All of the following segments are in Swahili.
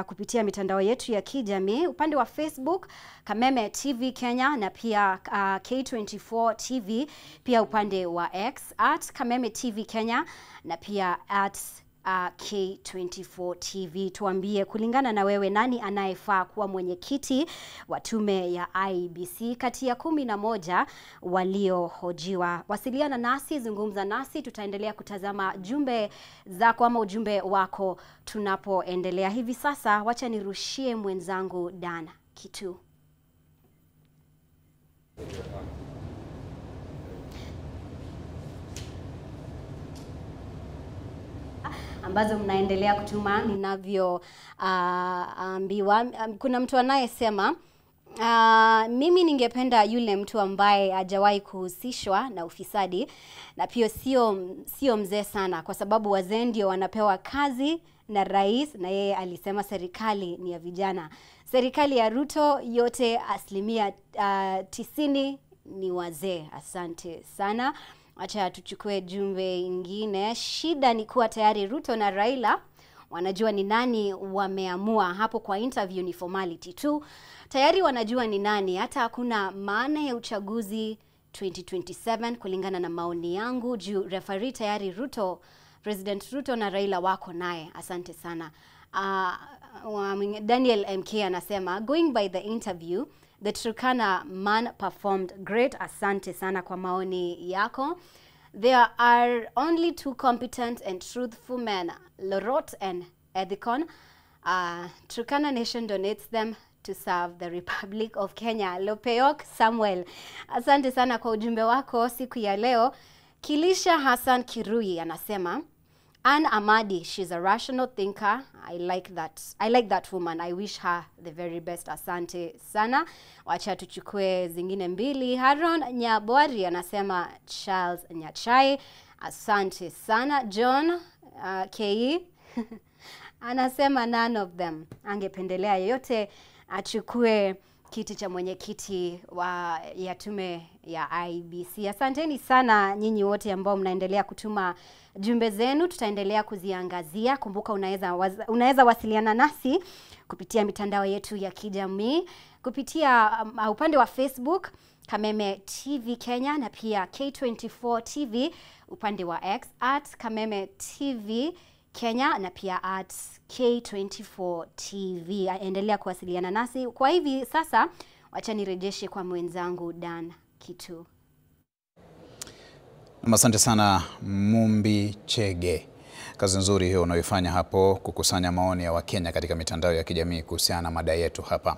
kupitia mitandao yetu ya kijamii, upande wa Facebook Kameme TV Kenya na pia K24 TV, pia upande wa X @Kameme TV Kenya na pia K24 TV. Tuambie kulingana na wewe nani anayefaa kuwa mwenyekiti wa tume ya IEBC kati ya 11 waliohojiwa. Wasiliana nasi, zungumza nasi, tutaendelea kutazama jumbe zako ama ujumbe wako tunapoendelea. Hivi sasa wacha nirushie mwenzangu Dan Kitu. Ambazo mnaendelea kutuma ninavyo ambiwa. Kuna mtu anayesema mimi ningependa yule mtu ambaye hajawahi kuhusishwa na ufisadi, na pia sio mzee sana, kwa sababu wazee ndio wanapewa kazi na rais, na yeye alisema serikali ni ya vijana. Serikali ya Ruto yote 90% ni wazee. Asante sana. Acha tuchukue jumbe ingine. Shida ni kuwa tayari Ruto na Raila wanajua ni nani wameamua. Hapo kwa interview ni formality tu. Tayari wanajua ni nani, hata hakuna maana ya uchaguzi 2027 kulingana na maoni yangu. Juu referee tayari President Ruto na Raila wako naye. Asante sana. Daniel MK anasema going by the interview, the Turkana man performed great. Asante sana kwa maoni yako. There are only 2 competent and truthful men, Lorot and Ethicon. Turkana Nation donates them to serve the Republic of Kenya. Lopeok Samuel, asante sana kwa ujumbe wako siku ya leo. Kilisha Hassan Kirui anasema Anne Amadi, she's a rational thinker. I like that woman. I wish her the very best. Asante sana. Wacha tuchukue zingine mbili. Haron Nyabwari anasema Charles Nyachai. Asante sana. John K anasema none of them. Angependelea yeyote achukue kiti cha mwenyekiti ya tume ya IEBC. Asanteni sana nyinyi wote ambao mnaendelea kutuma jumbe zenu, tutaendelea kuziangazia. Kumbuka unaweza wasiliana nasi kupitia mitandao yetu ya kijamii, kupitia upande wa Facebook Kameme TV Kenya na pia K24 TV, upande wa X @Kameme TV Kenya na pia @K24 TV. Endelea kuwasiliana nasi. Kwa hivi sasa wacha nirejeshe kwa mwenzangu Dan Kitu. Asante sana Mumbi Chege. Kazi nzuri hiyo unayoifanya hapo kukusanya maoni ya Wakenya katika mitandao ya kijamii kuhusiana na mada yetu hapa.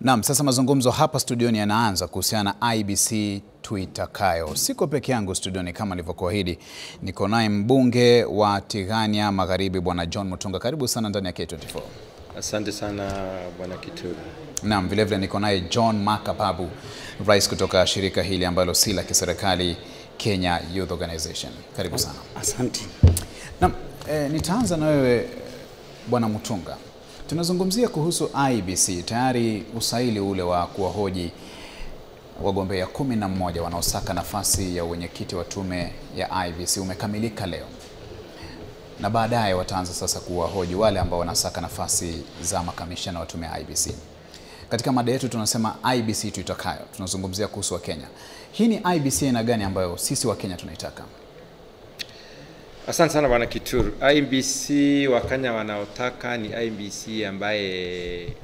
Naam, sasa mazungumzo hapa studioni yanaanza kuhusiana na IEBC tuitakayo. Siko peke yangu studioni kama nilivyokuahidi. Niko naye mbunge wa Tigania Magharibi Bwana John Mutunga. Karibu sana ndani ya K24. Asante sana Bwana Kitu. Naam, vile vile niko naye John Makababu, rais kutoka shirika hili ambalo si la kiserikali, Kenya Youth Organization. Karibu sana. Asante. Naam, nitaanza na wewe Bwana Mutunga. Tunazungumzia kuhusu IEBC. Tayari usaili ule wa kuwahoji wagombea 11 wanaosaka nafasi ya wenyekiti wa tume ya IEBC umekamilika leo. Na baadaye wataanza sasa kuwahoji wale ambao wanasaka nafasi za makamishna wa tume ya IEBC. Katika mada yetu tunasema IEBC tuitakayo. Tunazungumzia kuhusu wa Kenya. Hii ni IEBC aina gani ambayo sisi wa Kenya tunaitaka? Asante sana Bwana Kituru. IEBC Wakenya wanaotaka ni IEBC ambaye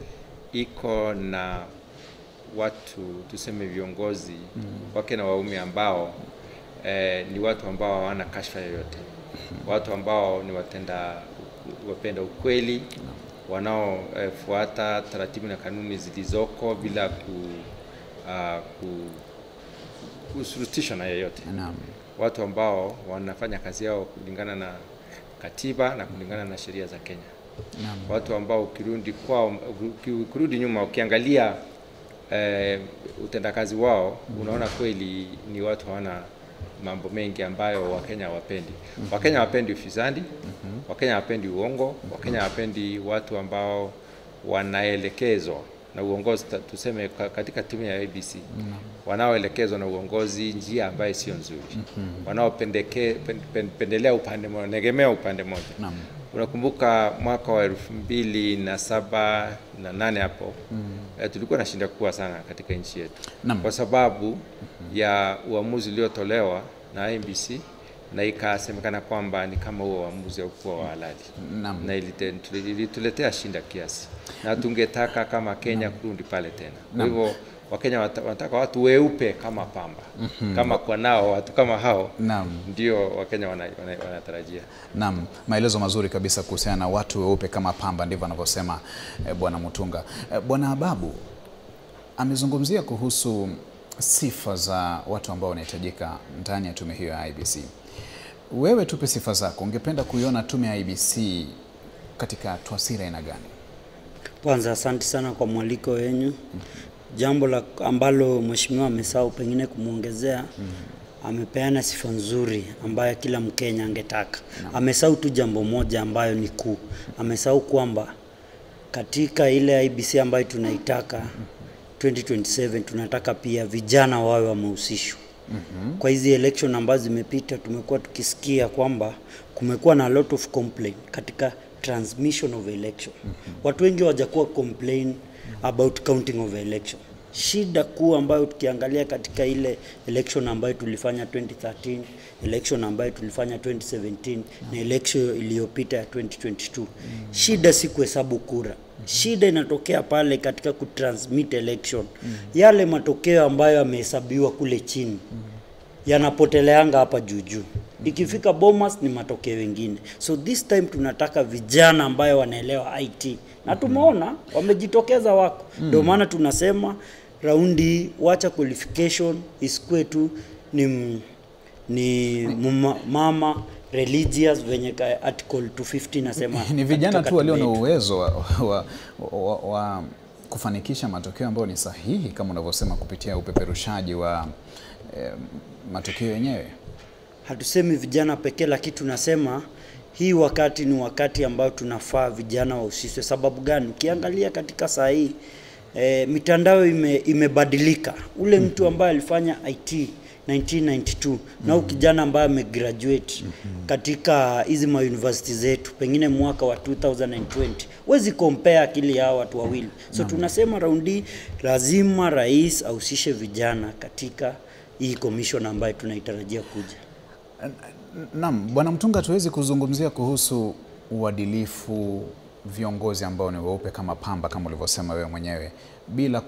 iko na watu tuseme viongozi wake na waume ambao ni watu ambao hawana kashfa yoyote. Watu ambao ni wapenda ukweli, wanaofuata taratibu na kanuni zilizoko bila kusurutishwa na yeyote. Watu ambao wanafanya kazi yao kulingana na katiba na kulingana na sheria za Kenya. Watu ambao ukirudi nyuma ukiangalia utendakazi wao unaona kweli ni watu hawana mambo mengi ambayo Wakenya hawapendi. Wakenya hawapendi ufisadi, Wakenya hawapendi uongo, Wakenya hawapendi watu ambao wanaelekezwa na uongozi tuseme katika tume ya IEBC. Wanaoelekezwa na uongozi njia ambayo sio nzuri. Wanaopendelea upande mmoja, negemea upande mmoja. Unakumbuka mwaka wa 2007 na 8 hapo tulikuwa na shinda kubwa sana katika nchi yetu kwa sababu ya uamuzi uliotolewa na IEBC na ikasemekana kwamba ni kama huo uamuzi haukuwa wa halali na ilituletea shinda kiasi na tungetaka kama Kenya kurudi pale tena. Kwa hivyo Wakenya wanataka watu weupe kama pamba. Kama kwa nao watu kama hao ndio Wakenya wanatarajia. Naam, maelezo mazuri kabisa kuhusiana na watu weupe kama pamba, ndivyo anavyosema Bwana Mutunga. Bwana Ababu amezungumzia kuhusu sifa za watu ambao wanahitajika ndani ya tume hiyo ya IEBC. Wewe tupe sifa zako, ungependa kuiona tume ya IEBC katika taswira aina gani? Kwanza asante sana kwa mwaliko wenu. Jambo la ambalo mheshimiwa amesahau pengine kumuongezea, amepeana sifa nzuri ambayo kila Mkenya angetaka. Amesahau tu jambo moja ambayo ni kuu. Amesahau kwamba katika ile IEBC ambayo tunaitaka 2027 tunataka pia vijana wawe wamehusishwa. Kwa hizi election ambazo zimepita tumekuwa tukisikia kwamba kumekuwa na a lot of complaint katika transmission of election. Watu wengi hawajakuwa complain about counting of election. Shida kuu ambayo tukiangalia katika ile election ambayo tulifanya 2013, election ambayo tulifanya 2017 na election iliyopita ya 2022. Shida si kuhesabu kura. Shida inatokea pale katika kutransmit election. Yale matokeo ambayo yamehesabiwa kule chini yanapoteleanga hapa juu. Ikifika Bomas ni matokeo mengine. So this time tunataka vijana ambayo wanaelewa IT. Na tumeona wamejitokeza wako. Ndio maana tunasema raundi wacha qualification isikue tu ni mama religious venye article 250 nasema ni vijana tu walio na uwezo wa kufanikisha matokeo ambayo ni sahihi kama unavyosema kupitia upeperushaji wa matokeo yenyewe. Hatusemi vijana pekee, lakini tunasema hii wakati ni wakati ambao tunafaa vijana wahusishwe. Sababu gani? Ukiangalia katika saa hii mitandao imebadilika. Ule mtu ambaye alifanya IT 1992 na kijana ambaye amegraduate katika hizi ma university zetu pengine mwaka wa 2020, wezi compare akili ya watu wawili. So tunasema raundi lazima rais ahusishe vijana katika hii commission ambayo tunaitarajia kuja. Naam, Bwana Mutunga, tuwezi kuzungumzia kuhusu uadilifu viongozi ambao ni weupe kama pamba kama ulivyosema wewe mwenyewe bila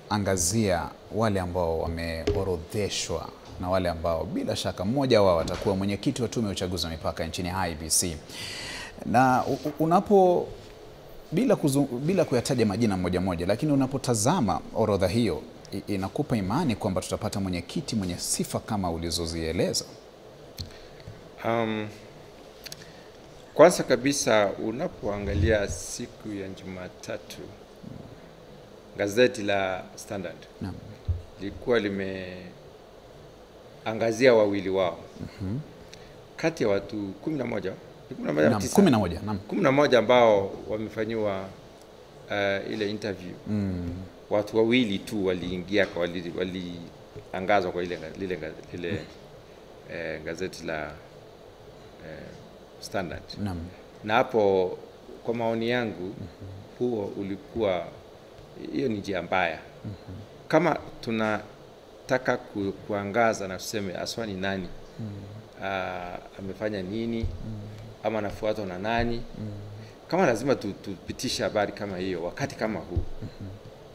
kuangazia wale ambao wameorodheshwa na wale ambao bila shaka mmoja wao atakuwa mwenyekiti wa tume ya uchaguzi wa mipaka nchini IEBC. Na unapo bila kuyataja majina moja moja, lakini unapotazama orodha hiyo inakupa imani kwamba tutapata mwenyekiti mwenye sifa kama ulizozieleza? Kwanza kabisa unapoangalia siku ya Jumatatu gazeti la Standard lilikuwa limeangazia wawili wao kati ya watu 11 ambao wamefanyiwa ile interview. Watu wawili tu waliingia waliangazwa kwa ile gazeti la Standard. Na hapo kwa maoni yangu huo ulikuwa, hiyo ni njia mbaya. Kama tunataka kuangaza na tuseme aswa ni nani amefanya nini ama anafuatwa na nani, kama lazima tupitisha habari kama hiyo wakati kama huu,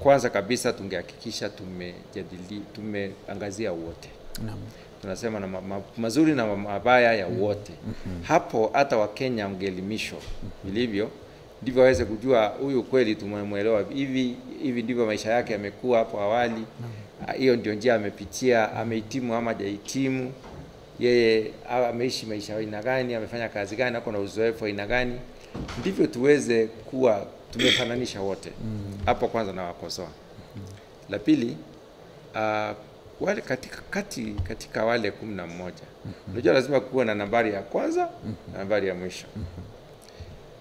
kwanza kabisa tungehakikisha tumeangazia wote. Tunasema na mazuri na mabaya ya wote. Hapo hata Wakenya wangeelimishwa vilivyo, ndivyo waweze kujua huyu kweli tumemwelewa, hivi ndivyo maisha yake yamekuwa hapo awali. Hiyo ndio njia amepitia, amehitimu ama hajahitimu, yeye ameishi maisha aina gani, amefanya kazi gani, ako na uzoefu aina gani, ndivyo tuweze kuwa tumefananisha wote. Hapo kwanza na wakosoa. La pili, wale katika wale 11 unajua lazima kuwa na nambari ya kwanza na nambari ya mwisho.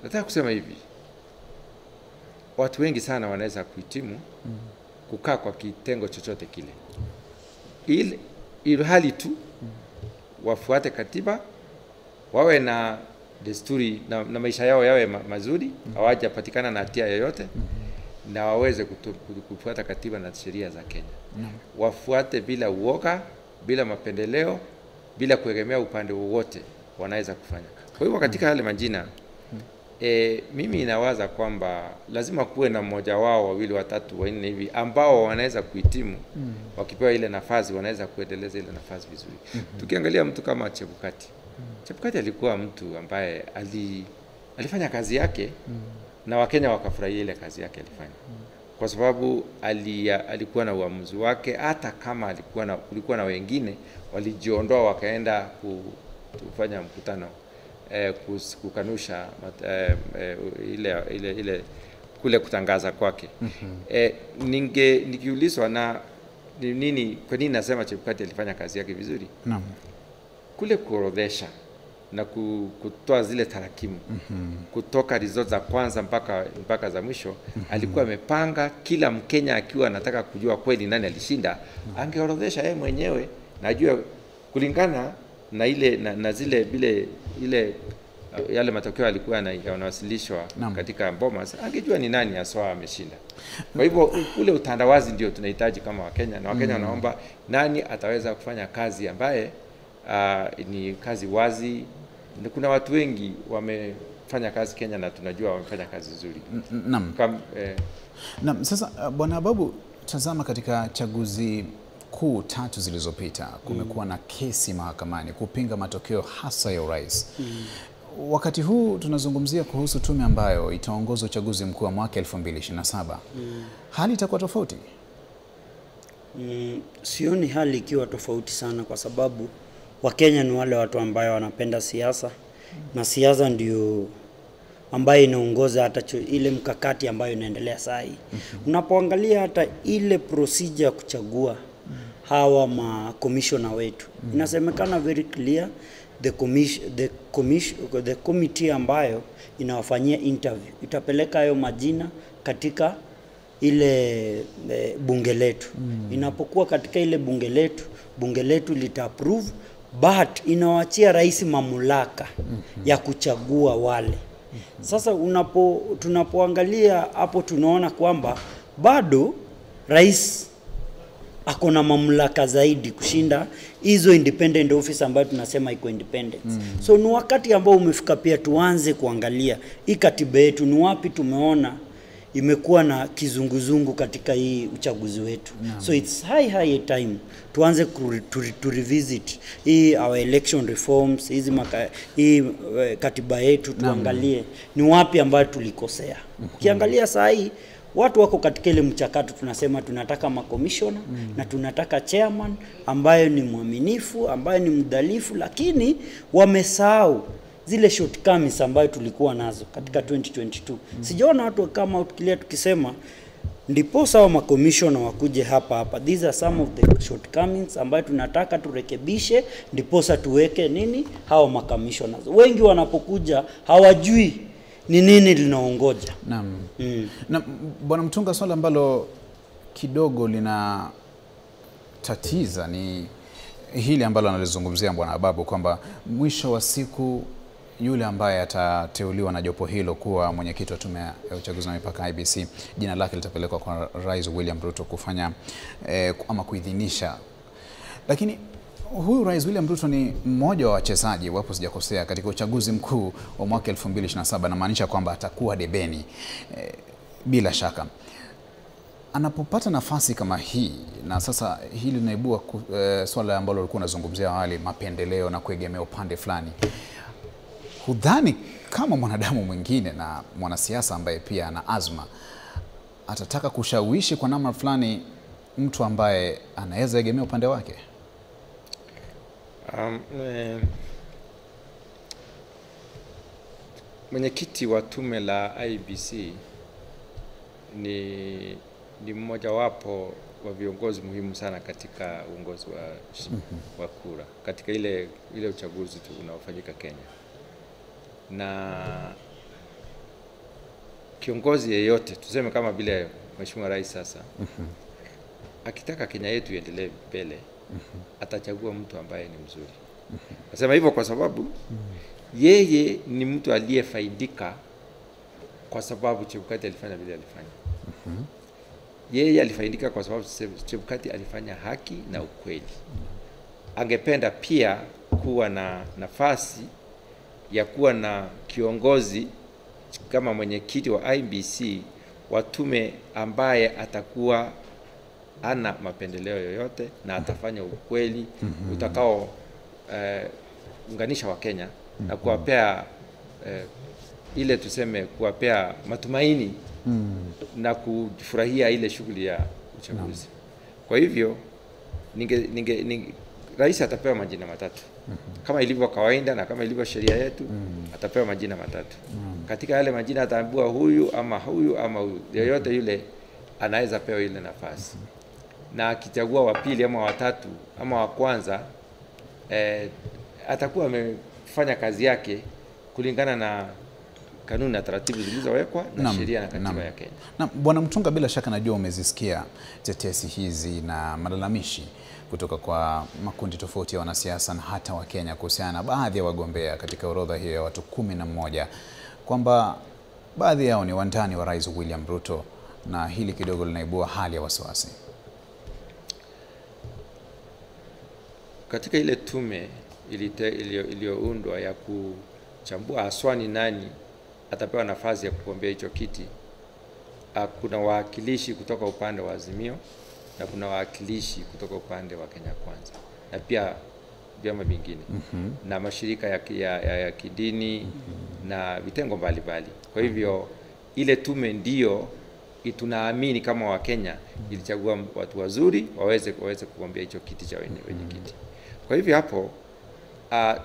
Nataka kusema hivi, watu wengi sana wanaweza kuhitimu kukaa kwa kitengo chochote kile, ili hali tu wafuate katiba, wawe na desturi na maisha yao yawe mazuri, hawajapatikana na hatia yoyote, na waweze kufuata katiba na sheria za Kenya. Wafuate bila uoga, bila mapendeleo, bila kuegemea upande wowote, wanaweza kufanya. Kwa hivyo katika yale majina mimi inawaza kwamba lazima kuwe na mmoja wao, wawili, watatu, wanne hivi ambao wanaweza kuhitimu, wakipewa ile nafasi wanaweza kuendeleza ile nafasi vizuri. Tukiangalia mtu kama Chebukati. Chebukati alikuwa mtu ambaye alifanya kazi yake na Wakenya wakafurahia ile kazi yake alifanya. Kwa sababu alikuwa na uamuzi wake, hata kama kulikuwa na wengine walijiondoa wakaenda kufanya mkutano kukanusha ile kule kutangaza kwake. Nikiulizwa na nini, kwa nini nasema Chebukati alifanya kazi yake vizuri? Naam. Kule kuorodhesha na kutoa zile tarakimu kutoka results za kwanza mpaka za mwisho, alikuwa amepanga. Kila Mkenya akiwa anataka kujua kweli nani alishinda, angeorodhesha yeye mwenyewe, najua kulingana na ile na zile ile yale matokeo alikuwa yanawasilishwa katika Bomas, angejua ni nani aswa ameshinda. Kwa hivyo ule utandawazi ndio tunahitaji kama Wakenya, na Wakenya wanaomba nani ataweza kufanya kazi ambaye ni kazi wazi. Kuna watu wengi wamefanya kazi Kenya na tunajua wamefanya kazi nzuri. Naam, sasa Bwana Babu, tazama katika chaguzi kuu 3 zilizopita kumekuwa na kesi mahakamani kupinga matokeo hasa ya urais. Wakati huu tunazungumzia kuhusu tume ambayo itaongoza uchaguzi mkuu wa mwaka 2027. Hali itakuwa tofauti? Sioni hali ikiwa tofauti sana, kwa sababu Wakenya ni wale watu ambao wanapenda siasa, na siasa ndio ambayo inaongoza hata ile mkakati ambayo inaendelea sasa hivi. Unapoangalia hata ile procedure kuchagua hawa ma commissioner wetu, inasemekana very clear the committee ambayo inawafanyia interview itapeleka hayo majina katika ile bunge letu. Inapokuwa katika ile bunge letu lita approve, but inawaachia rais mamlaka ya kuchagua wale. Sasa tunapoangalia hapo tunaona kwamba bado rais ako na mamlaka zaidi kushinda hizo independent office ambayo tunasema iko independence. So ni wakati ambao umefika pia tuanze kuangalia hii katiba yetu, ni wapi tumeona imekuwa na kizunguzungu katika hii uchaguzi wetu. So it's high time tuanze to revisit hii our election reforms, hii katiba yetu, tuangalie ni wapi ambayo tulikosea. Ukiangalia saa hii watu wako katika ile mchakato, tunasema tunataka makomishona na tunataka chairman ambayo ni mwaminifu, ambayo ni mdhalifu, lakini wamesahau zile shortcomings ambayo tulikuwa nazo katika 2022. Sijaona watu kama ukilia tukisema ndipo sawa makomishona wakuje hapa. These are some of the shortcomings ambayo tunataka turekebishe, ndipo sasa tuweke nini hawa makomishona. Wengi wanapokuja hawajui ni nini linaongoja. Naam. Na Bwana Mtunga, swala ambalo kidogo lina tatiza ni hili ambalo analizungumzia Bwana Babu, kwamba mwisho wa siku yule ambaye atateuliwa na jopo hilo kuwa mwenyekiti wa tume ya uchaguzi na mipaka IEBC, jina lake litapelekwa kwa Rais William Ruto kufanya ama kuidhinisha. Lakini huyu Rais William Ruto ni mmoja wa wachezaji, wapo sijakosea, katika uchaguzi mkuu wa mwaka 2027, na maanisha kwamba atakuwa debeni bila shaka. Anapopata nafasi kama hii, na sasa hili linaibua swala ambalo ulikuwa unazungumzia awali, mapendeleo na kuegemea upande fulani. Hudhani kama mwanadamu mwingine na mwanasiasa ambaye pia ana azma atataka kushawishi kwa namna fulani mtu ambaye anaweza egemea upande wake? Mwenyekiti wa tume la IEBC ni mmoja wapo wa viongozi muhimu sana katika uongozi wa kura katika ile uchaguzi unaofanyika Kenya. Na kiongozi yeyote, tuseme kama vile Mheshimiwa Rais sasa, akitaka Kenya yetu iendelee mbele, atachagua mtu ambaye ni mzuri. Nasema hivyo kwa sababu yeye ni mtu aliyefaidika kwa sababu Chebukati alifanya vile alifanya. Yeye alifaidika kwa sababu Chebukati alifanya haki na ukweli. Angependa pia kuwa na nafasi ya kuwa na kiongozi kama mwenyekiti wa IEBC wa tume ambaye atakuwa ana mapendeleo yoyote na atafanya ukweli utakao unganisha wa Kenya na kuwapea ile tuseme kuwapea matumaini na kufurahia ile shughuli ya uchaguzi. Kwa hivyo rais atapewa majina matatu. Kama ilivyo kawaida na kama ilivyo sheria yetu, atapewa majina matatu. Katika yale majina ataambiwa huyu ama huyu ama huyu. Yoyote yule anaweza pewa ile nafasi. Na akichagua wa pili ama wa tatu ama wa kwanza, atakuwa amefanya kazi yake kulingana na kanuni na taratibu zilizowekwa na sheria na katiba ya Kenya. Na Bwana Mutunga, bila shaka najua umezisikia tetesi hizi na malalamishi kutoka kwa makundi tofauti ya wanasiasa na hata wa Kenya kuhusiana na baadhi ya wagombea katika orodha hiyo ya watu 11 kwamba baadhi yao ni wandani wa Rais William Ruto, na hili kidogo linaibua hali ya wasiwasi. Katika ile tume iliyoundwa ya kuchambua aswani nani atapewa nafasi ya kugombea hicho kiti, kuna wawakilishi kutoka upande wa Azimio na kuna wawakilishi kutoka upande wa Kenya Kwanza na pia vyama vingine na mashirika ya kidini na vitengo mbalimbali. Kwa hivyo ile tume ndio tunaamini kama wa Kenya ilichagua watu wazuri waweze kugombea hicho kiti cha wenye kiti. Kwa hivyo hapo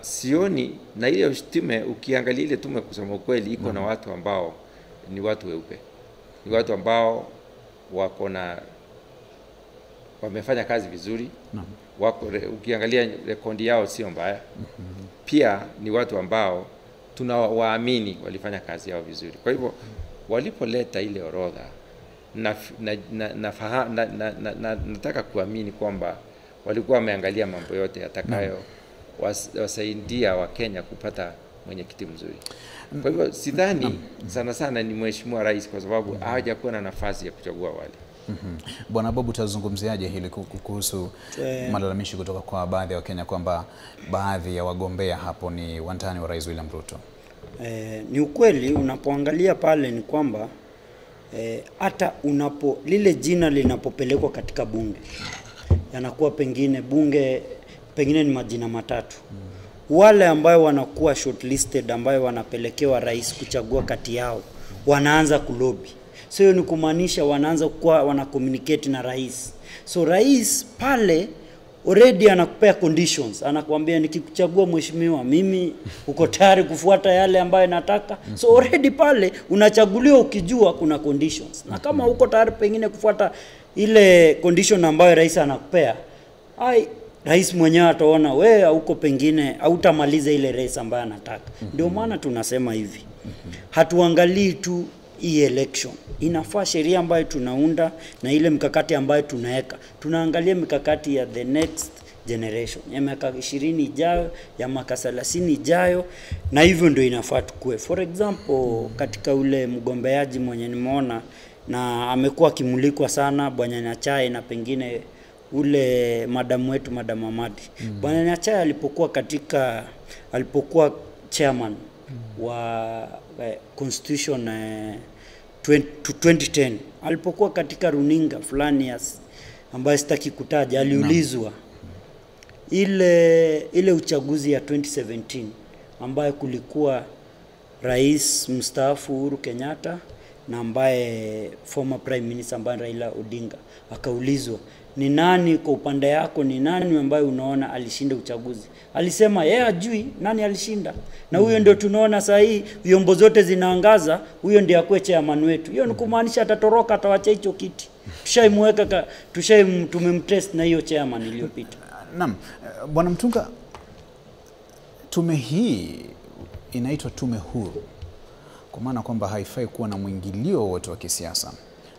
sioni, na ile tume ukiangalia ile tume kusema ukweli iko na watu ambao ni watu weupe. Ni watu ambao wamefanya kazi vizuri. Ukiangalia rekodi yao sio mbaya. Pia ni watu ambao tunawaamini walifanya kazi yao vizuri. Kwa hivyo walipoleta ile orodha nataka kuamini kwamba walikuwa wameangalia mambo yote yatakayo wasaidia wa Kenya kupata mwenyekiti mzuri. Kwa hivyo sidhani sana ni Mheshimiwa Rais kwa sababu hajakuwa na nafasi ya kuchagua wale. Bwana Bobu, tazungumziaje hili kuhusu malalamishi kutoka kwa baadhi ya Wakenya kwamba baadhi ya wagombea hapo ni wandani wa Rais William Ruto? Ni ukweli unapoangalia pale ni kwamba hata lile jina linapopelekwa katika bunge yanakuwa pengine ni majina matatu. Wale ambao wanakuwa shortlisted ambao wanapelekewa rais kuchagua kati yao wanaanza kulobi. So hiyo ni kumaanisha wanaanza kuwa wana communicate na rais. So rais pale already anakupea conditions, anakuambia nikikuchagua mheshimiwa mimi uko tayari kufuata yale ambayo nataka. So already pale unachaguliwa ukijua kuna conditions. Na kama uko tayari pengine kufuata ile condition ambayo rais anakupea, rais mwenyewe ataona wewe huko pengine hautamaliza ile race ambayo anataka. Ndio maana tunasema hivi. Hatuangalii tu hii election. Inafaa sheria ambayo tunaunda na ile mikakati ambayo tunaweka. Tunaangalia mikakati ya the next generation. Ya miaka 20 ijayo, ya miaka 30 ijayo, na hivyo ndio inafaa tukue. For example, katika ule mgombeaji mwenye nimeona na amekuwa kimulikwa sana Bwana Nyachae na pengine ule madam wetu Madam Amadi. Bwana Nyachae alipokuwa chairman wa constitution 2010 alipokuwa katika runinga fulani ambayo sitaki kutaja, aliulizwa ile uchaguzi ya 2017 ambayo kulikuwa rais mstaafu Uhuru Kenyatta na ambaye former prime minister ambaye Raila Odinga, akaulizwa ni nani kwa upande yako, ni nani ambaye unaona alishinda uchaguzi? Alisema yeye ajui nani alishinda. Na huyo ndio tunaona saa hii vyombo zote zinaangaza huyo ndiye akwe chairman wetu. Hiyo ni kumaanisha atatoroka, atawacha hicho kiti. Tushaimweka tumemtest na hiyo chairman iliyopita. Naam, Bwana Mutunga, tume hii inaitwa tume huru kwa maana kwamba haifai kuwa na mwingilio wote wa kisiasa.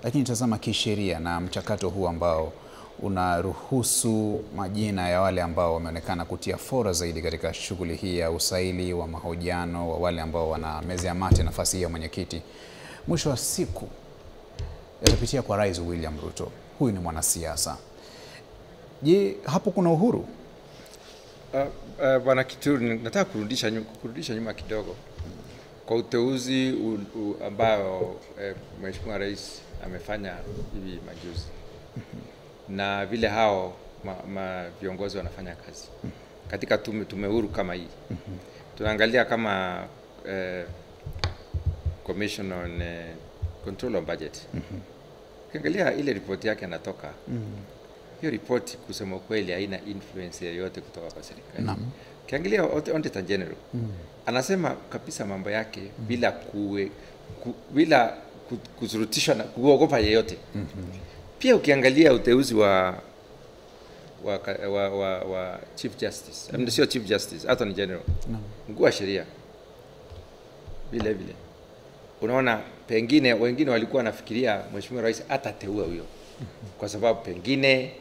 Lakini tazama kisheria na mchakato huu ambao unaruhusu majina ya wale ambao wameonekana kutia fora zaidi katika shughuli hii ya usaili wa mahojiano wa wale ambao wana mezea mate nafasi hii ya mwenyekiti. Mwisho wa siku yatapitia kwa Rais William Ruto. Huyu ni mwanasiasa. Je, hapo kuna uhuru? Bwana Kituru, nataka kurudisha nyuma kidogo kwa uteuzi ambao Mheshimiwa Rais amefanya hivi majuzi na vile hao viongozi wanafanya kazi katika tume huru kama hii. Tunaangalia kama Commission on Control of Budget. Ukiangalia ile ripoti yake anatoka, hiyo ripoti kusema ukweli haina influence yoyote kutoka kwa serikali. Ukiangalia Auditor General anasema kabisa mambo yake bila kuzurutishwa na kuogopa yeyote. Pia ukiangalia uteuzi wa Chief Justice, sio Chief Justice, Attorney General, mkuu wa sheria, vile unaona pengine wengine walikuwa wanafikiria Mheshimiwa Rais atateua huyo kwa sababu pengine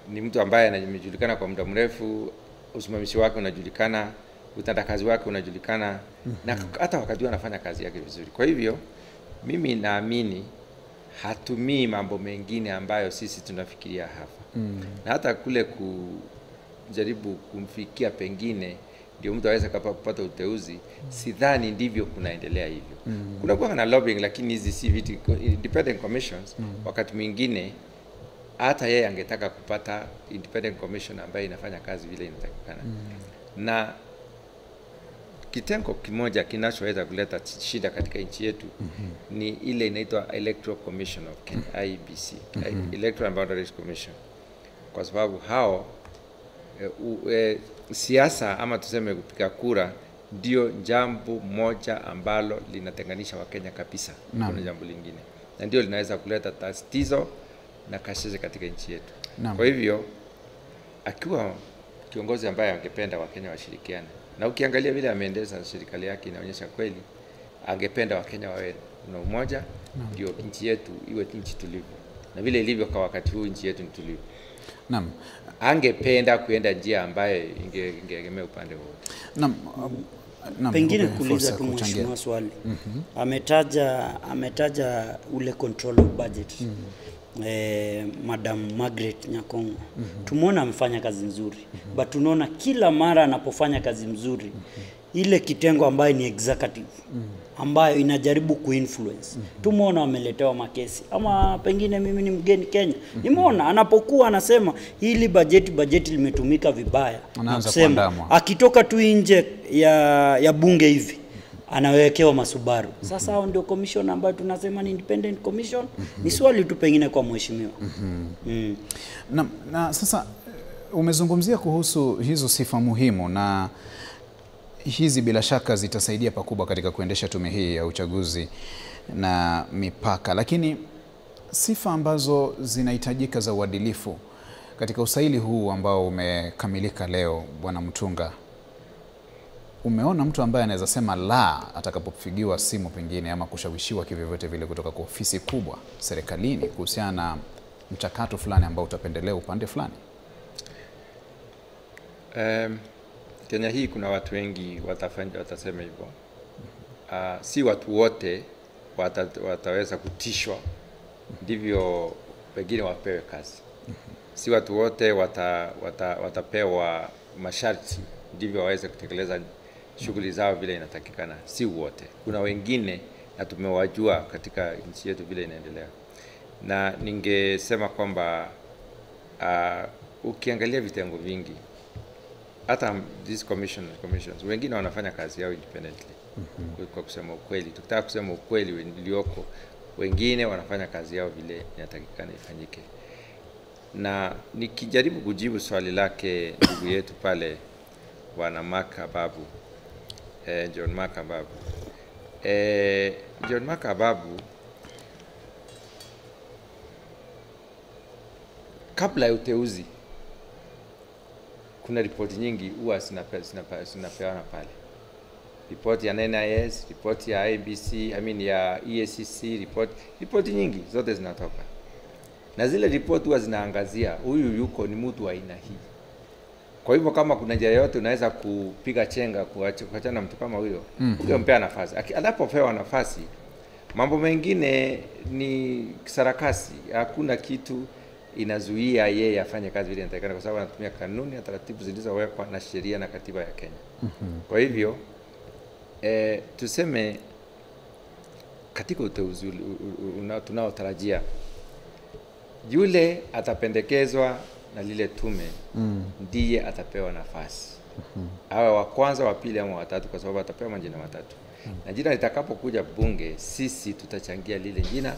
ni mtu ambaye anajulikana kwa muda mrefu, usimamizi wake unajulikana, utendakazi wake unajulikana, na hata wakati anafanya kazi yake vizuri. Kwa hivyo mimi naamini hatumii mambo mengine ambayo sisi tunafikiria hapa. Na hata kule kujaribu kumfikia pengine ndio mtu aweze kupata uteuzi, sidhani ndivyo kunaendelea hivyo. Kuna kuwa na lobbying, lakini hizi si vitu independent commissions. Wakati mwingine hata yeye angetaka kupata independent commission ambayo inafanya kazi vile inatakikana. Na kitengo kimoja kinachoweza kuleta shida katika nchi yetu ni ile inaitwa Electoral Commission of Kenya, IEBC, Electoral and Boundaries Commission, kwa sababu hao siasa ama tuseme kupiga kura ndio jambo moja ambalo linatenganisha Wakenya kabisa. Kuna jambo lingine na ndio linaweza kuleta tatizo na kashishi katika nchi yetu. Kwa hivyo akiwa kiongozi ambaye angependa Wakenya washirikiane, na ukiangalia vile ameendesha serikali yake inaonyesha kweli angependa Wakenya wawe na umoja, ndio nchi yetu iwe nchi tulivu, na vile ilivyo kwa wakati huu nchi yetu ni tulivu. Angependa kuenda njia ambaye ingeegemea upande huo. Pengine kuuliza tu mheshimiwa swali. Ametaja ule control of budget. Madam Margaret Nyakongo. Tumeona amefanya kazi nzuri. But tunaona kila mara anapofanya kazi nzuri ile kitengo ambayo ni executive ambayo inajaribu kuinfluence. Tumeona wameletewa makesi. Ama pengine mimi ni mgeni Kenya. Nimeona anapokuwa anasema hili budget limetumika vibaya. Anasema akitoka tu nje ya bunge hivi anawekewa masubaru. Sasa hao ndio commission ambayo tunasema ni independent commission. Ni swali tu pengine kwa mheshimiwa. Na sasa umezungumzia kuhusu hizo sifa muhimu, na hizi bila shaka zitasaidia pakubwa katika kuendesha tume hii ya uchaguzi na mipaka, lakini sifa ambazo zinahitajika za uadilifu katika usaili huu ambao umekamilika leo, Bwana Mutunga, umeona mtu ambaye anaweza sema la atakapopigiwa simu pengine ama kushawishiwa kivyovyote vile kutoka kwa ofisi kubwa serikalini kuhusiana na mchakato fulani ambao utapendelea upande fulani? Kenya hii kuna watu wengi watasema hivyo. Si watu wote wataweza kutishwa ndivyo pengine wapewe kazi. Si watu wote watapewa masharti ndivyo waweze kutekeleza shughuli zao vile inatakikana. Si wote. Kuna wengine na tumewajua katika nchi yetu vile inaendelea. Na ningesema kwamba ukiangalia vitengo vingi, hata these commissions wengine wanafanya kazi yao independently. Kwa kusema ukweli, tukitaka kusema ukweli ulioko, wengine wanafanya kazi yao vile inatakikana ifanyike. Na nikijaribu kujibu swali lake ndugu yetu pale Bwana Makababu, John Makababu. John Makababu, kabla ya uteuzi kuna ripoti nyingi huwa zinapeana pale. Ripoti ya NIS, ripoti ya IBC, ya EACC, ripoti nyingi zote zinatoka. na zile report huwa zinaangazia huyu yuko ni mtu wa aina hii. Kwa hivyo kama kuna njia yote unaweza kupiga chenga kuachana mtu kama huyo, ungempea nafasi. Anapopewa nafasi, mambo mengine ni sarakasi. Hakuna kitu inazuia yeye afanye kazi vile inatakikana, kwa sababu anatumia kanuni na taratibu zilizowekwa na sheria na katiba ya Kenya. Kwa hivyo tuseme katika uteuzi tunaotarajia, yule atapendekezwa na lile tume ndiye atapewa nafasi. Awe wa kwanza, wa pili ama wa tatu, kwa sababu atapewa majina matatu. Na jina litakapokuja bunge, sisi tutachangia lile jina,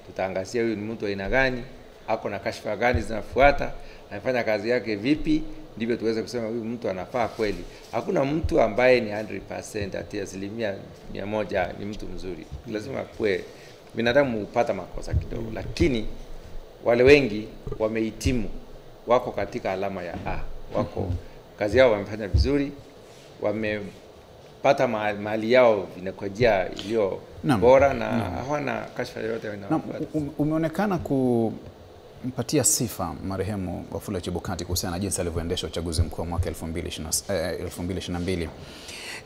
tutaangazia huyu ni mtu wa aina gani, ako na kashfa gani zinafuata, anafanya kazi yake vipi, ndivyo tuweze kusema huyu mtu anafaa kweli. Hakuna mtu ambaye ni 100% ati 100% ni mtu mzuri. Lazima kuwe binadamu upata makosa kidogo, lakini wale wengi wamehitimu, wako katika alama ya A, wako kazi yao wamefanya vizuri, wamepata mali yao vinakojia iliyo bora na hawana kashfa yoyote inayofuata. Umeonekana kumpatia sifa marehemu Wafula Chebukati kuhusiana na jinsi alivyoendesha uchaguzi mkuu wa mwaka 2022.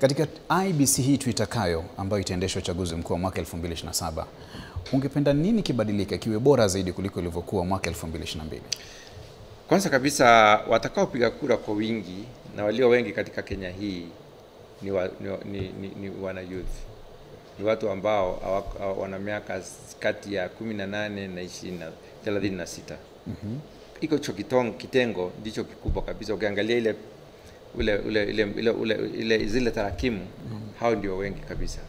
Katika IEBC hii tuitakayo, ambayo itaendesha uchaguzi mkuu wa mwaka 2027, ungependa nini kibadilike kiwe bora zaidi kuliko ilivyokuwa mwaka 2022? Kwanza kabisa, watakao piga kura kwa wingi na walio wengi katika Kenya hii ni wana youth. Ni watu ambao wana miaka kati ya 18 na 36. Iko kitengo ndicho kikubwa kabisa. Ukiangalia zile tarakimu, hao ndio wengi kabisa.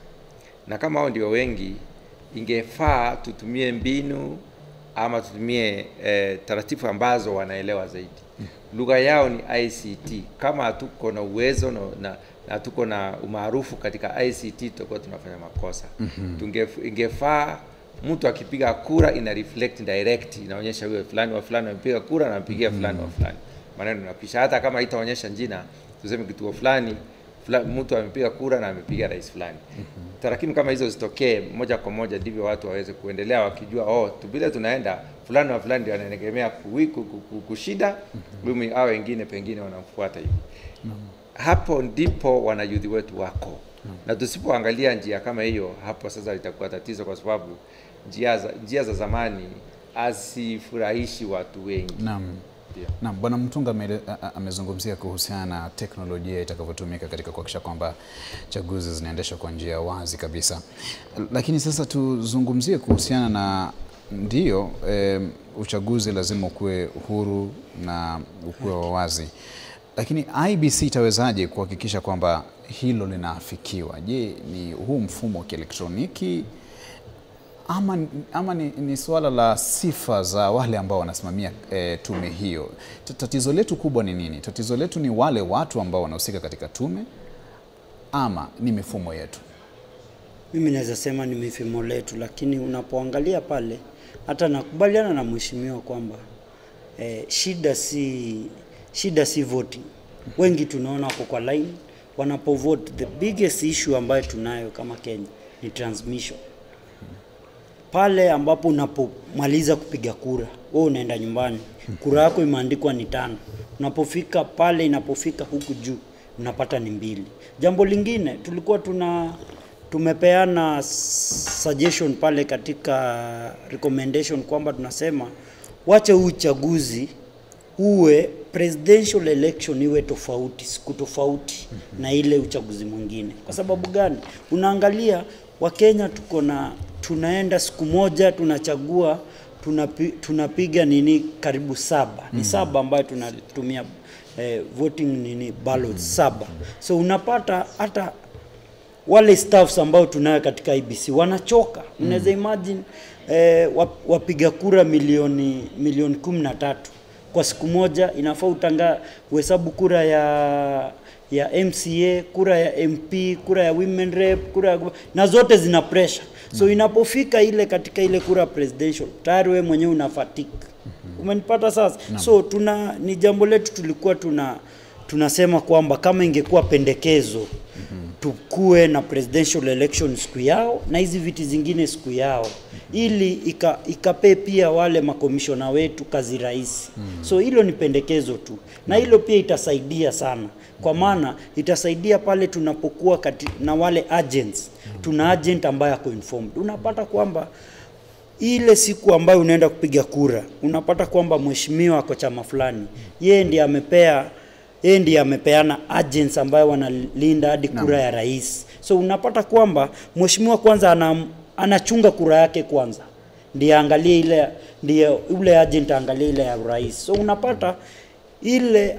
Na kama hao ndio wengi, ingefaa tutumie mbinu ama tutumie taratibu ambazo wanaelewa zaidi. Lugha yao ni ICT. Kama hatuko na uwezo na hatuko na umaarufu katika ICT, tutakuwa tunafanya makosa. Ingefaa mtu akipiga kura ina reflect direct, inaonyesha huyo fulani wa fulani amepiga kura na ampigia fulani wa fulani. Maneno yanapisha, hata kama haitaonyesha jina, tuseme kituo fulani mtu amepiga kura na amepiga rais fulani. Tarakimu kama hizo zitokee moja kwa moja, ndivyo watu waweze kuendelea wakijua bila tunaenda fulani wa fulani ndio anaegemea kushida, hao wengine pengine wanamfuata hivi. Hapo ndipo wanayudhi wetu wako. Na tusipoangalia njia kama hiyo, hapo sasa itakuwa tatizo, kwa sababu njia za zamani asifurahishi watu wengi. Naam, Bwana Mutunga amezungumzia kuhusiana na teknolojia itakavyotumika katika kuhakikisha kwamba chaguzi zinaendeshwa kwa njia wazi kabisa. Lakini sasa tuzungumzie kuhusiana na ndio uchaguzi lazima ukuwe huru na ukuwe wa wazi. Lakini IEBC itawezaje kuhakikisha kwamba hilo linaafikiwa? Je, ni huu mfumo wa kielektroniki ama ni swala la sifa za wale ambao wanasimamia tume hiyo? Tatizo letu kubwa ni nini? Tatizo letu ni wale watu ambao wanahusika katika tume ama ni mifumo yetu? Mimi naweza sema ni mifumo letu, lakini unapoangalia pale, hata nakubaliana na mheshimiwa kwamba shida si voting. Wengi tunaona wako kwa line wanapovote. The biggest issue ambayo tunayo kama Kenya ni transmission. Pale ambapo unapomaliza kupiga kura, wewe unaenda nyumbani, kura yako imeandikwa ni 5. Unapofika pale, inapofika huku juu unapata ni 2. Jambo lingine, tulikuwa tumepeana suggestion pale katika recommendation kwamba tunasema wache uchaguzi uwe presidential election iwe tofauti, siku tofauti na ile uchaguzi mwingine. Kwa sababu gani? Unaangalia Wakenya tunaenda siku moja tunachagua, tunapiga karibu 7. Ni 7 ambayo tunatumia voting ballots 7. So unapata hata wale staffs ambao tunayo katika IEBC wanachoka. Unaweza imagine wapiga kura milioni 13 kwa siku moja. Inafaa uhesabu kura ya MCA, kura ya MP, kura ya women rep, na zote zina pressure. So inapofika ile katika ile kura presidential, tayari wewe mwenyewe unafatika. Umenipata sasa? So ni jambo letu tulikuwa tunasema kwamba kama ingekuwa pendekezo tukue na presidential election siku yao na hizi viti zingine siku yao, ili ikape pia wale makomishona wetu kazi rahisi. So hilo ni pendekezo tu, na hilo pia itasaidia sana, kwa maana itasaidia pale tunapokuwa na wale agents. Tuna agent ambaye ako informed. Unapata kwamba ile siku ambayo unaenda kupiga kura, unapata kwamba mheshimiwa ako chama fulani, yeye ndiye amepeana agents ambayo wanalinda hadi kura ya rais. So unapata kwamba mheshimiwa kwanza anachunga kura yake kwanza, ndiye angalie ule agent angalie ile ya rais. So unapata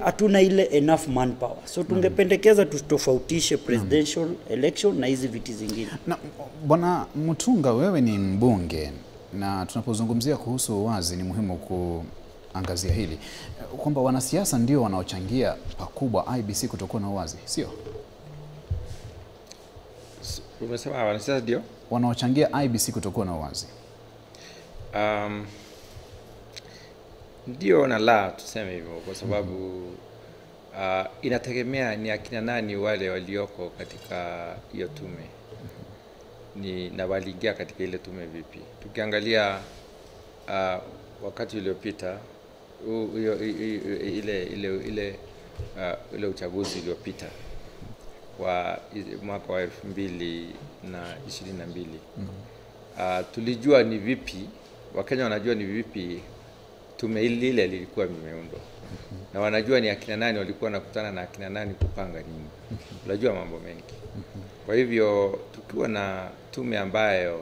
hatuna ile enough manpower. So tungependekeza tutofautishe presidential election na hizi viti zingine. Na Bwana Mutunga, wewe ni mbunge, na tunapozungumzia kuhusu uwazi ni muhimu kuangazia hili kwamba wanasiasa ndio wanaochangia pakubwa IBC kutokuwa na uwazi, sio? Umesema wanasiasa ndio wanaochangia IBC kutokuwa na uwazi? Ndio na la, tuseme hivyo, kwa sababu inategemea ni akina nani wale walioko katika hiyo tume, na waliingia katika ile tume vipi. Tukiangalia wakati uliopita ile uchaguzi uliopita wa mwaka wa 2022, tulijua ni vipi, Wakenya wanajua ni vipi tume ile lilikuwa limeundwa, na wanajua ni akina nani walikuwa nakutana na akina nani kupanga nini. Unajua mambo mengi. Kwa hivyo tukiwa na tume ambayo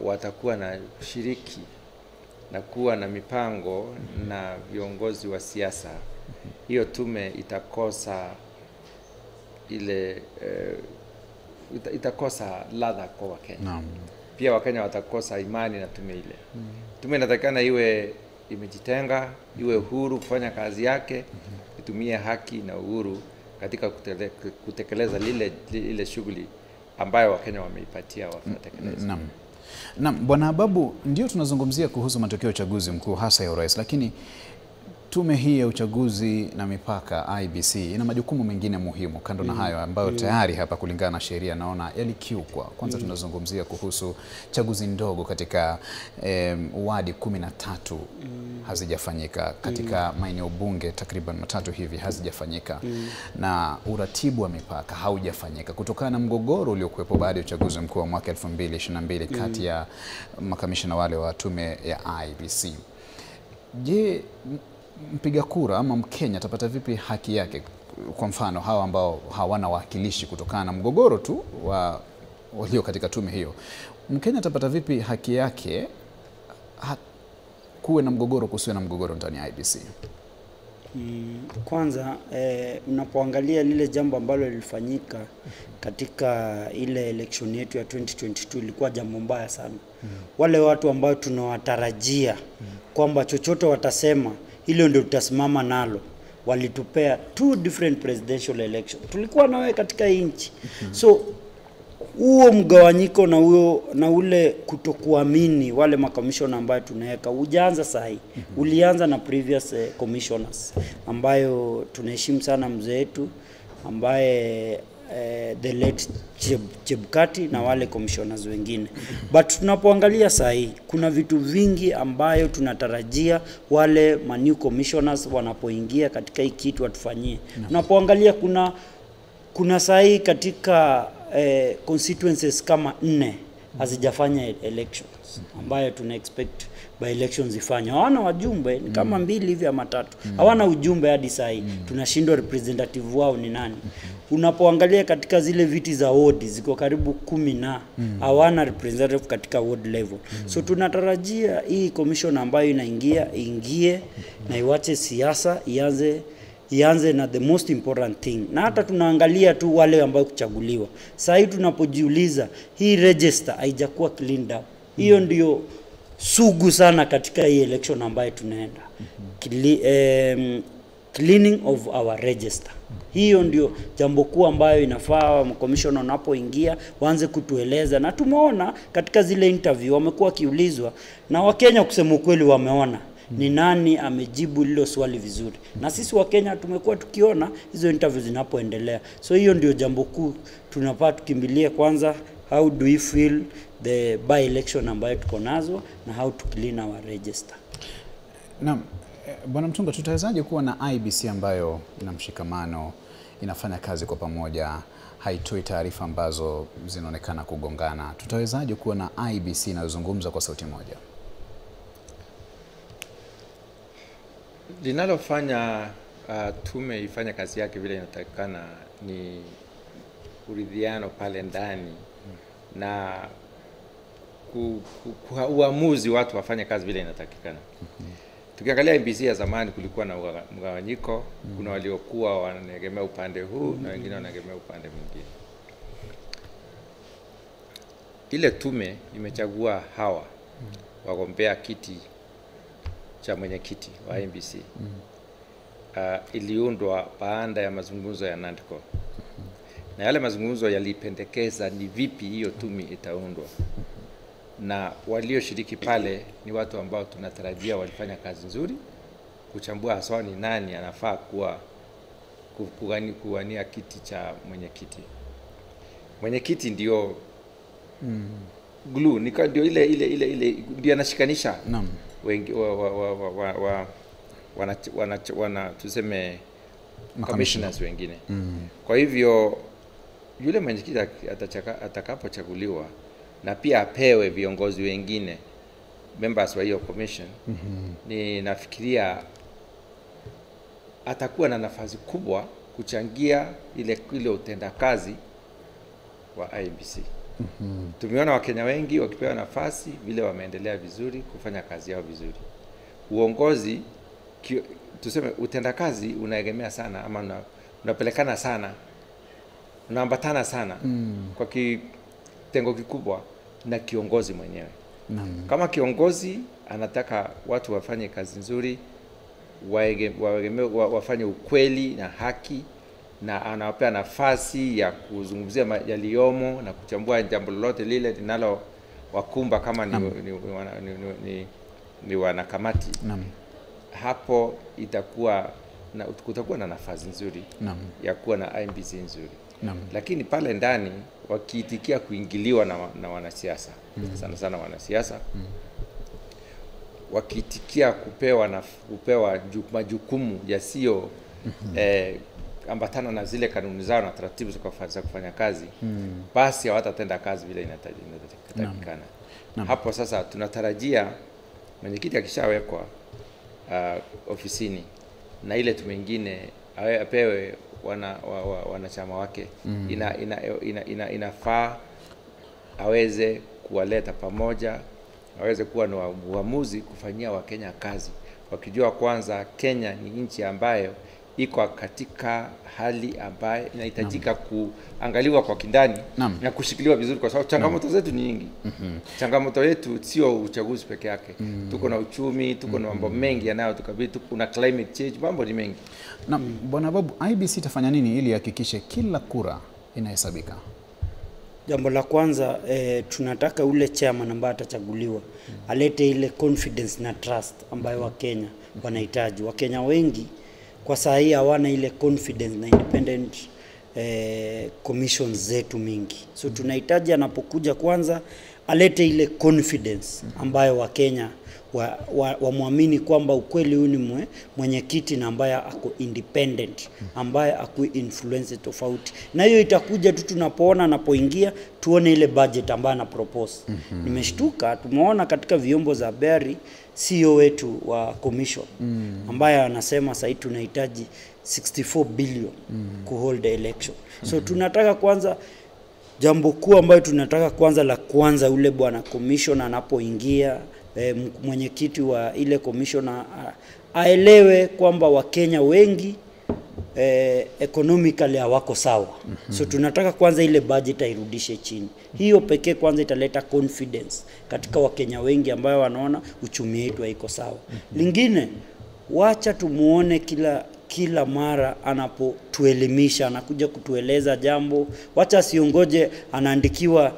watakuwa na ushiriki na kuwa na mipango na viongozi wa siasa, hiyo tume itakosa ile itakosa ladha kwa Wakenya. Pia Wakenya watakosa imani na tume ile. Tume inatakana iwe imejitenga, iwe huru kufanya kazi yake, itumie haki na uhuru katika kutekeleza ile shughuli ambayo Wakenya wameipatia watekeleze. Naam, Bwana Ababu, ndio tunazungumzia kuhusu matokeo ya uchaguzi mkuu hasa ya urais, lakini tume hii ya uchaguzi na mipaka IBC ina majukumu mengine muhimu kando na hayo ambayo tayari hapa kulingana na sheria naona yalikiukwa. Kwanza tunazungumzia kuhusu chaguzi ndogo katika wadi 13 hazijafanyika, katika maeneo bunge takriban 3 hivi hazijafanyika, na uratibu wa mipaka haujafanyika kutokana na mgogoro uliokuwepo baada ya uchaguzi mkuu wa mwaka 2022 kati ya makamishna wale wa tume ya IBC. Je, mpiga kura ama Mkenya atapata vipi haki yake? Kwa mfano hawa ambao hawana wakilishi kutokana na mgogoro tu walio katika tume hiyo, Mkenya atapata vipi haki yake kuwe na mgogoro kusiwe na mgogoro ndani ya IBC? Kwanza unapoangalia lile jambo ambalo lilifanyika katika ile election yetu ya 2022 ilikuwa jambo mbaya sana. Wale watu ambao tunawatarajia kwamba chochote watasema hilo ndio tutasimama nalo, walitupea 2 different presidential election. Tulikuwa nawe katika nchi. So huo mgawanyiko na ule kutokuamini wale makomishona ambayo tunaweka ujaanza sahi. Ulianza na previous commissioners ambayo tunaheshimu sana mzee wetu ambaye the late Chebukati na wale commissioners wengine. But tunapoangalia sahi kuna vitu vingi ambayo tunatarajia wale new commissioners wanapoingia katika hii kitu watufanyie. Tunapoangalia kuna sahi katika constituencies kama 4 hazijafanya elections ambayo tuna expect by elections ifanya. Hawana wajumbe, ni kama 2 hivi ama 3. Hawana ujumbe hadi sahi. Tunashindwa representative wao ni nani. Unapoangalia katika zile viti za ward ziko karibu 10 na hawana representative katika ward level. So tunatarajia hii commission ambayo ingie na iwache siasa ianze na the most important thing. Na hata tunaangalia tu wale ambao kuchaguliwa. Sasa hii tunapojiuliza hii register haijakuwa cleaned up. Hiyo ndio sugu sana katika hii election ambayo tunaenda. Cleaning of our register. Hiyo ndio jambo kuu ambayo inafaa commission wanapoingia waanze kutueleza, na tumeona katika zile interview wamekuwa kiulizwa na Wakenya kusema ukweli wameona ni nani amejibu lilo swali vizuri. Na sisi Wakenya tumekuwa tukiona hizo interviews zinapoendelea. So hiyo ndio jambo kuu tunapata tukimbilie kwanza how do we feel the by election ambayo tuko nazo na how to clean our register. Naam, Bwana Mtunga, tutawezaje kuwa na IEBC ambayo ina mshikamano, inafanya kazi kwa pamoja, haitoi taarifa ambazo zinaonekana kugongana? Tutawezaje kuwa na IEBC inayozungumza kwa sauti moja? Linalofanya tume ifanye kazi yake vile inatakikana ni uridhiano pale ndani na uamuzi watu wafanye kazi vile inatakikana. Tukiangalia IEBC ya zamani kulikuwa na mgawanyiko, kuna waliokuwa wanaegemea upande huu na wengine wanaegemea upande mwingine. Ile tume imechagua hawa wagombea kiti cha mwenyekiti wa IEBC. Iliundwa baada ya mazungumzo ya NADCO. Na yale mazungumzo yalipendekeza ni vipi hiyo tume itaundwa. Na walioshiriki pale ni watu ambao tunatarajia walifanya kazi nzuri kuchambua haswa ni nani anafaa kuwania kiti cha mwenyekiti. Mwenyekiti ndio glue, ndio ile ndio anashikanisha wengi wana tuseme commissioners wengine. Kwa hivyo yule mwenyekiti atakapochaguliwa na pia apewe viongozi wengine members wa hiyo commission, ni nafikiria atakuwa na nafasi kubwa kuchangia ile utendakazi wa IEBC. Tumeona Wakenya wengi wakipewa nafasi vile wameendelea vizuri kufanya kazi yao vizuri. Uongozi tuseme utendakazi unaegemea sana ama unapelekana sana, unaambatana sana kwa kitengo kikubwa na kiongozi mwenyewe. Kama kiongozi anataka watu wafanye kazi nzuri, wafanye ukweli na haki, na anawapea nafasi ya kuzungumzia yaliyomo na kuchambua jambo lolote lile linalo wakumba kama ni wanakamati, hapo kutakuwa na nafasi nzuri ya kuwa na IEBC nzuri. Lakini pale ndani wakiitikia kuingiliwa na wanasiasa, sana sana wanasiasa, wakiitikia kupewa majukumu yasiyo ambatana na zile kanuni zao na taratibu za kufanya kazi, basi hawatatenda kazi vile inatakikana. Hapo sasa tunatarajia mwenyekiti akishawekwa ofisini na ile tume nyingine apewe wanachama wake, inafaa aweze kuwaleta pamoja, aweze kuwa na uamuzi kufanyia Wakenya kazi, wakijua kwanza Kenya ni nchi ambayo iko katika hali ambayo inahitajika kuangaliwa kwa kindani na kushikiliwa vizuri, kwa sababu changamoto zetu ni nyingi. Changamoto yetu sio uchaguzi peke yake. Tuko na uchumi, tuko na mambo mengi yanayotukabili, tuko na climate change, mambo ni mengi. Na Bwana Babu, IEBC itafanya nini ili hakikishe kila kura inahesabika? Jambo la kwanza, tunataka ule chairman ambaye atachaguliwa alete ile confidence na trust ambayo Wakenya wanahitaji. Wakenya wengi kwa saa hii hawana ile confidence na independent commissions zetu mingi. So tunahitaji anapokuja kwanza alete ile confidence ambayo Wakenya wamwamini kwamba ukweli huyu ni mwenyekiti na ambaye ako independent, ambaye aku influence tofauti. Na hiyo itakuja tu tunapoona anapoingia, tuone ile budget ambayo ana propose. Nimeshtuka tumeona katika vyombo za habari CEO wetu wa commission ambaye anasema sasa tunahitaji 64 billion ku hold the election. So tunataka kwanza, jambo kuu ambayo tunataka kwanza la kwanza, ule bwana commission anapoingia, mwenyekiti wa ile commission aelewe kwamba Wakenya wengi economically hawako sawa. So tunataka kwanza ile budget airudishe chini. Hiyo pekee kwanza italeta confidence katika Wakenya wengi ambao wanaona uchumi wetu haiko sawa. Lingine, wacha tumuone kila mara anapotuelimisha, anakuja kutueleza jambo, wacha siongoje anaandikiwa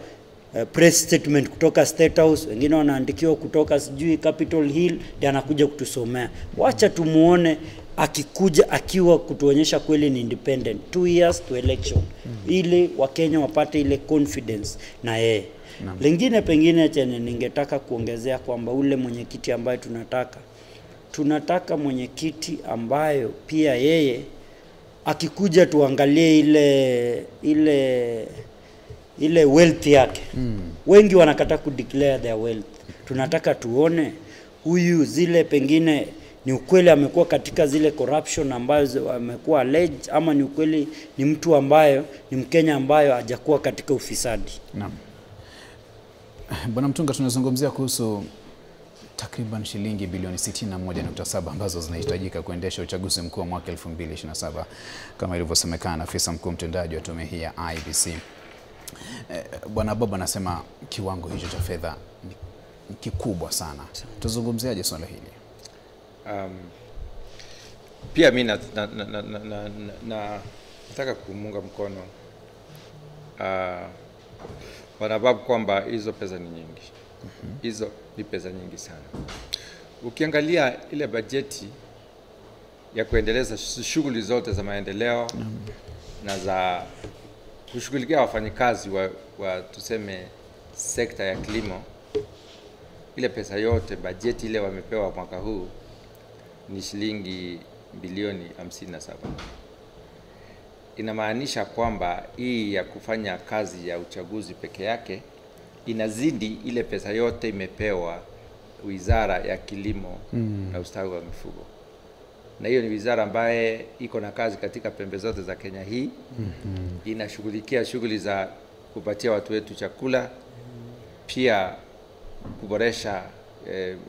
press statement kutoka State House, wengine wanaandikiwa kutoka sijui Capitol Hill, ndio anakuja kutusomea. Wacha tumuone akikuja akiwa kutuonyesha kweli ni independent 2 years to election ili Wakenya wapate ile confidence na yeye. Lingine pengine chenye ningetaka kuongezea kwamba ule mwenyekiti ambaye tunataka mwenyekiti ambayo pia yeye akikuja tuangalie ile wealth yake. Wengi wanakata declare their wealth. Tunataka tuone huyu zile pengine ni ukweli amekuwa katika zile corruption ambazo amekuwa alleged, ama ni ukweli ni mtu ambayo ni Mkenya ambayo hajakuwa katika ufisadi. Naam. Bwana Mtunga, tunazungumzia kuhusu takriban shilingi bilioni 61.7 ambazo zinahitajika kuendesha uchaguzi mkuu wa mwaka 2027 kama ilivyosemekana na afisa mkuu mtendaji wa tume hii ya IEBC. Bwana Bob anasema kiwango hicho cha fedha ni kikubwa sana. Tuzungumziaje swala hili? Pia mimi nataka kumunga mkono Bwana Bob kwamba hizo pesa ni nyingi. Hizo ni pesa nyingi sana. Ukiangalia ile bajeti ya kuendeleza shughuli zote za maendeleo na za kushughulikia wafanyikazi wa tuseme sekta ya kilimo, ile pesa yote bajeti ile wamepewa mwaka huu ni shilingi bilioni 57. Inamaanisha kwamba hii ya kufanya kazi ya uchaguzi peke yake inazidi ile pesa yote imepewa Wizara ya Kilimo na Ustawi wa Mifugo. Na hiyo ni wizara ambaye iko na kazi katika pembe zote za Kenya hii. Inashughulikia shughuli za kupatia watu wetu chakula, pia kuboresha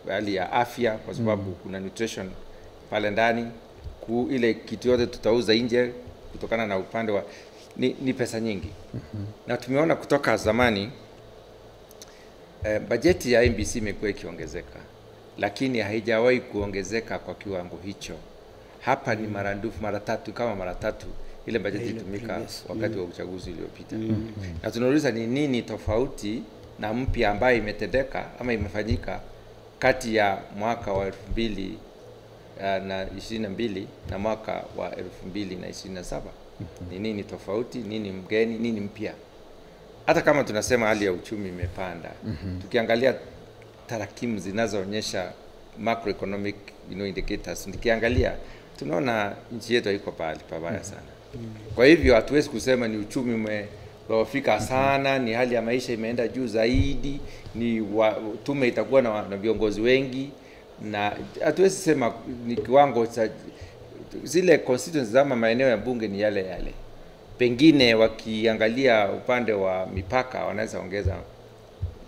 hali ya afya kwa sababu kuna nutrition pale ndani. Ile kitu yote tutauza nje kutokana na upande wa ni pesa nyingi. Na tumeona kutoka zamani bajeti ya IEBC imekuwa ikiongezeka, lakini haijawahi kuongezeka kwa kiwango hicho. Hapa ni mara tatu ile bajeti itumika wakati wa uchaguzi uliopita. Na tunauliza ni nini tofauti na mpya ambayo imetendeka ama imefanyika kati ya mwaka wa 2022 na mwaka wa 2027. Ni nini tofauti, nini mgeni, nini mpya? Hata kama tunasema hali ya uchumi imepanda, tukiangalia tarakimu zinazoonyesha macroeconomic indicators, nikiangalia tunaona nchi yetu haiko pabaya sana. Kwa hivyo hatuwezi kusema ni uchumi umefika sana, ni hali ya maisha imeenda juu zaidi, tume itakuwa na viongozi wengi, na hatuwezi sema ni kiwango cha zile constituencies za maeneo ya bunge ni yale yale. Pengine wakiangalia upande wa mipaka wanaweza ongeza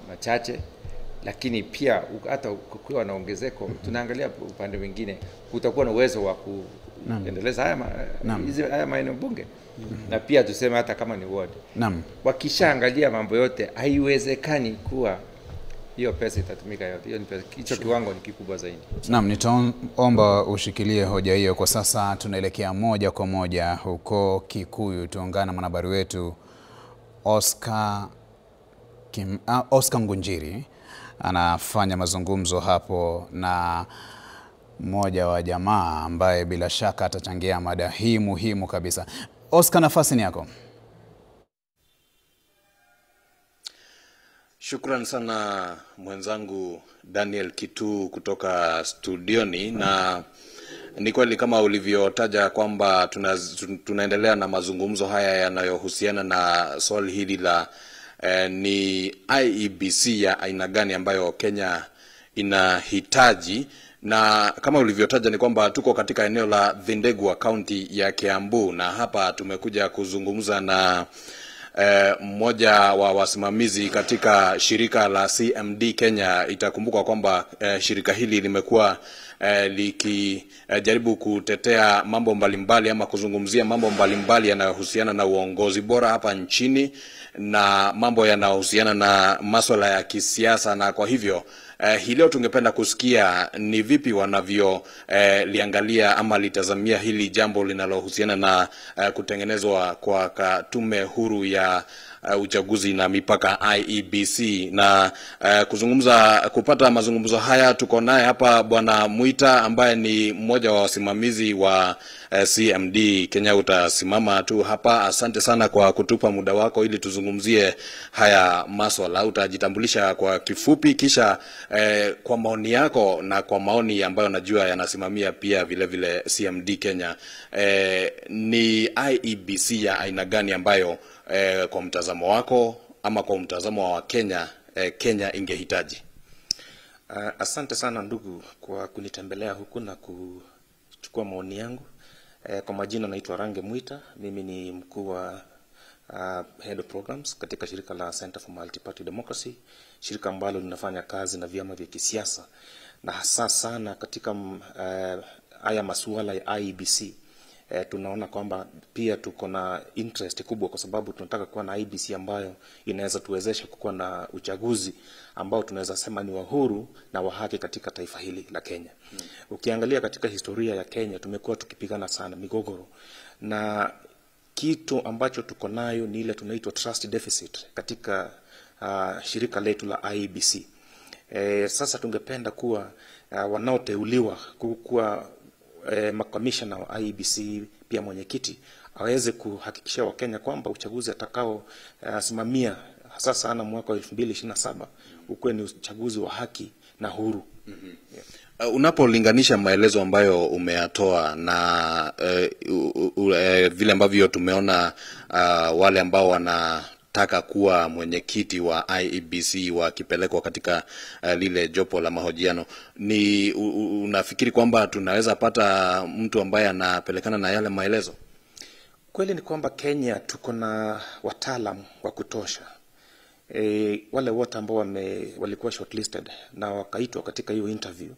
machache, lakini pia hata kukiwa na ongezeko tunaangalia upande mwingine kutakuwa na uwezo wa kuendeleza haya maeneo bunge. Na pia tuseme hata kama ni ward. Wakishaangalia mambo yote haiwezekani kuwa hiyo pesa itatumika yote. Hiyo ni pesa, hicho kiwango ni kikubwa zaidi. Nitaomba ushikilie hoja hiyo kwa sasa. Tunaelekea moja kwa moja huko Kikuyu, tuungana na mwanahabari wetu Oscar Ngunjiri. Anafanya mazungumzo hapo na mmoja wa jamaa ambaye bila shaka atachangia mada hii muhimu kabisa. Oscar, nafasi ni yako. Shukran sana mwenzangu Daniel Kitu kutoka studioni, na ni kweli kama ulivyotaja kwamba tunaendelea na mazungumzo haya yanayohusiana na swali hili la ni IEBC ya aina gani ambayo Kenya inahitaji. Na kama ulivyotaja ni kwamba tuko katika eneo la Vindegwa, kaunti ya Kiambu, na hapa tumekuja kuzungumza na mmoja wa wasimamizi katika shirika la CMD Kenya. Itakumbuka kwamba shirika hili limekuwa likijaribu kutetea mambo mbalimbali ama kuzungumzia mambo mbalimbali yanayohusiana na uongozi bora hapa nchini na mambo yanayohusiana na masuala ya kisiasa. Na kwa hivyo hii leo tungependa kusikia ni vipi wanavyo liangalia ama litazamia hili jambo linalohusiana na kutengenezwa kwa tume huru ya uchaguzi na mipaka IEBC, na kupata mazungumzo haya tuko naye hapa Bwana Mwita ambaye ni mmoja wa wasimamizi wa CMD Kenya. Utasimama tu hapa. Asante sana kwa kutupa muda wako ili tuzungumzie haya masuala. Utajitambulisha kwa kifupi, kisha kwa maoni yako na kwa maoni ambayo najua yanasimamia pia vile vile CMD Kenya, ni IEBC ya aina gani ambayo kwa mtazamo wako ama kwa mtazamo wa Kenya, Kenya ingehitaji? Asante sana ndugu kwa kunitembelea huku na kuchukua maoni yangu. Kwa majina naitwa Range Mwita. Mimi ni mkuu wa Head of Programs katika shirika la Center for Multi-Party Democracy, shirika ambalo linafanya kazi na vyama vya kisiasa na hasa sana katika haya masuala ya IEBC. Tunaona kwamba pia tuko na interest kubwa kwa sababu tunataka kuwa na IEBC ambayo inaweza tuwezesha kuwa na uchaguzi ambao tunaweza sema ni wa huru na wa haki katika taifa hili la Kenya. Ukiangalia katika historia ya Kenya tumekuwa tukipigana sana migogoro, na kitu ambacho tuko nayo ni ile tunaitwa trust deficit katika shirika letu la IEBC. Sasa tungependa kuwa wanaoteuliwa kuwa makamishna wa IEBC pia mwenyekiti aweze kuhakikisha Wakenya kwamba uchaguzi atakao simamia hasa sana mwaka wa 2027 ukuwe ni uchaguzi wa haki na huru. Unapolinganisha maelezo ambayo umeyatoa na vile ambavyo tumeona wale ambao wanataka kuwa mwenyekiti wa IEBC wakipelekwa katika lile jopo la mahojiano, ni unafikiri kwamba tunaweza pata mtu ambaye anapelekana na yale maelezo? Kweli ni kwamba Kenya tuko na wataalamu wa kutosha. Wale wote ambao walikuwa shortlisted na wakaitwa katika hiyo interview,